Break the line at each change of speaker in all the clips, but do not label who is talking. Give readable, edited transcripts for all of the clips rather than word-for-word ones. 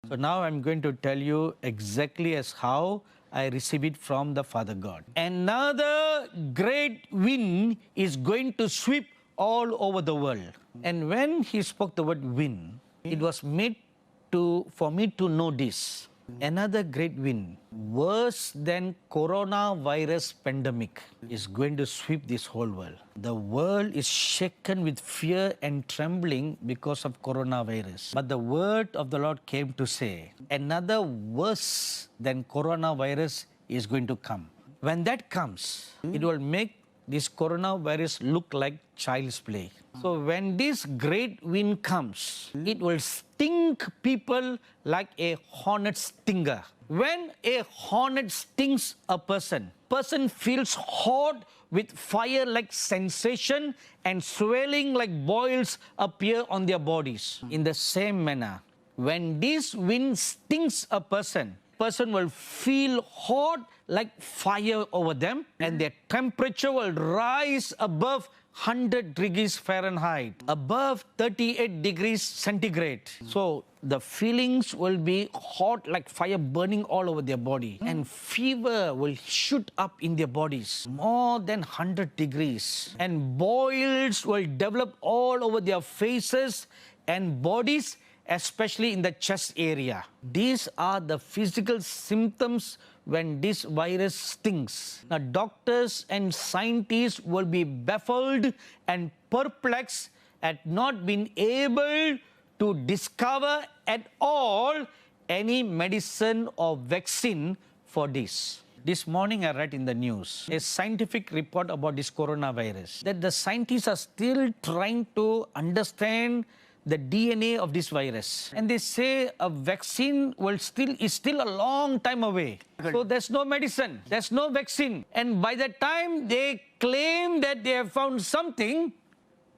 So now I'm going to tell you exactly as how I receive it from the Father God. Another great wind is going to sweep all over the world. And when he spoke the word wind, it was made for me to know this. Another great wind, worse than coronavirus pandemic, is going to sweep this whole world. The world is shaken with fear and trembling because of coronavirus. But the word of the Lord came to say, another worse than coronavirus is going to come. When that comes, it will make this coronavirus look like child's play. So when this great wind comes, it will sting people like a hornet stinger. When a hornet stings a person feels hot with fire-like sensation and swelling like boils appear on their bodies. In the same manner, when this wind stings a person will feel hot like fire over them, and their temperature will rise above 100 degrees Fahrenheit, above 38 degrees centigrade. So the feelings will be hot like fire burning all over their body, and fever will shoot up in their bodies, more than 100 degrees. And boils will develop all over their faces and bodies, especially in the chest area. These are the physical symptoms when this virus stings. Now, doctors and scientists will be baffled and perplexed at not being able to discover at all any medicine or vaccine for this. This morning I read in the news a scientific report about this coronavirus, that the scientists are still trying to understand the DNA of this virus. And they say a vaccine is still a long time away. So there's no medicine, there's no vaccine. And by the time they claim that they have found something,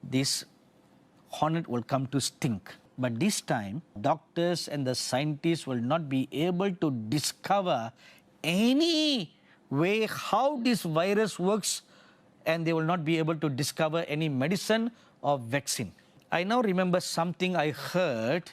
this hornet will come to stink. But this time, doctors and the scientists will not be able to discover any way how this virus works, and they will not be able to discover any medicine or vaccine. I now remember something I heard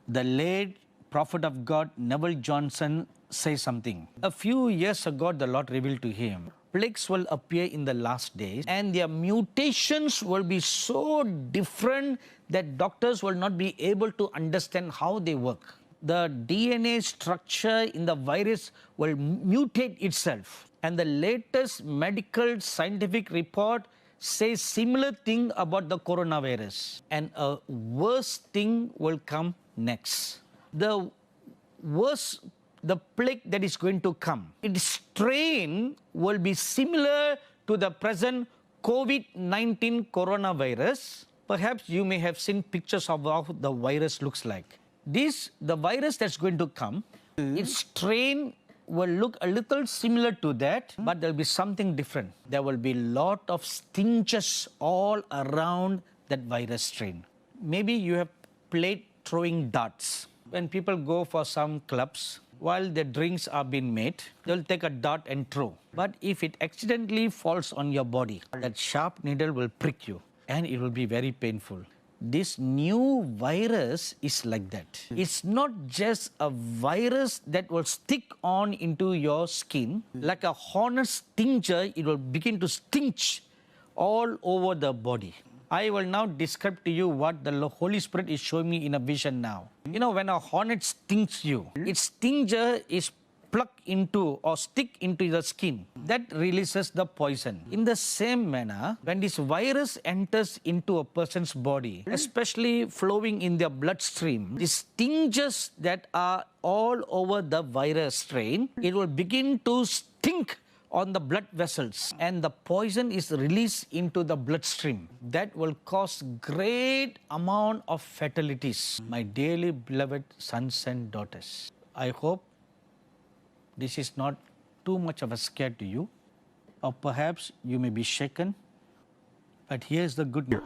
the late prophet of God, Neville Johnson, say something. A few years ago, the Lord revealed to him, plagues will appear in the last days, and their mutations will be so different that doctors will not be able to understand how they work. The DNA structure in the virus will mutate itself. And the latest medical scientific report says similar thing about the coronavirus, and a worse thing will come next. The plague that is going to come, its strain will be similar to the present COVID-19 coronavirus. Perhaps you may have seen pictures of how the virus looks like. The virus that's going to come, its strain will look a little similar to that, but there'll be something different. There will be a lot of stinges all around that virus strain. Maybe you have played throwing darts. When people go for some clubs, while the drinks are being made, they'll take a dart and throw. But if it accidentally falls on your body, that sharp needle will prick you, and it will be very painful. This new virus is like that. It's not just a virus that will stick on into your skin. Like a hornet stinger, it will begin to stinch all over the body. I will now describe to you what the Holy Spirit is showing me in a vision now. You know, when a hornet stings you, its stinger is pluck into or stick into the skin. That releases the poison. In the same manner, when this virus enters into a person's body, especially flowing in their bloodstream, the stinges that are all over the virus strain, it will begin to stink on the blood vessels, and the poison is released into the bloodstream. That will cause great amount of fatalities. My dearly beloved sons and daughters, I hope this is not too much of a scare to you, or perhaps you may be shaken, but here's the good news.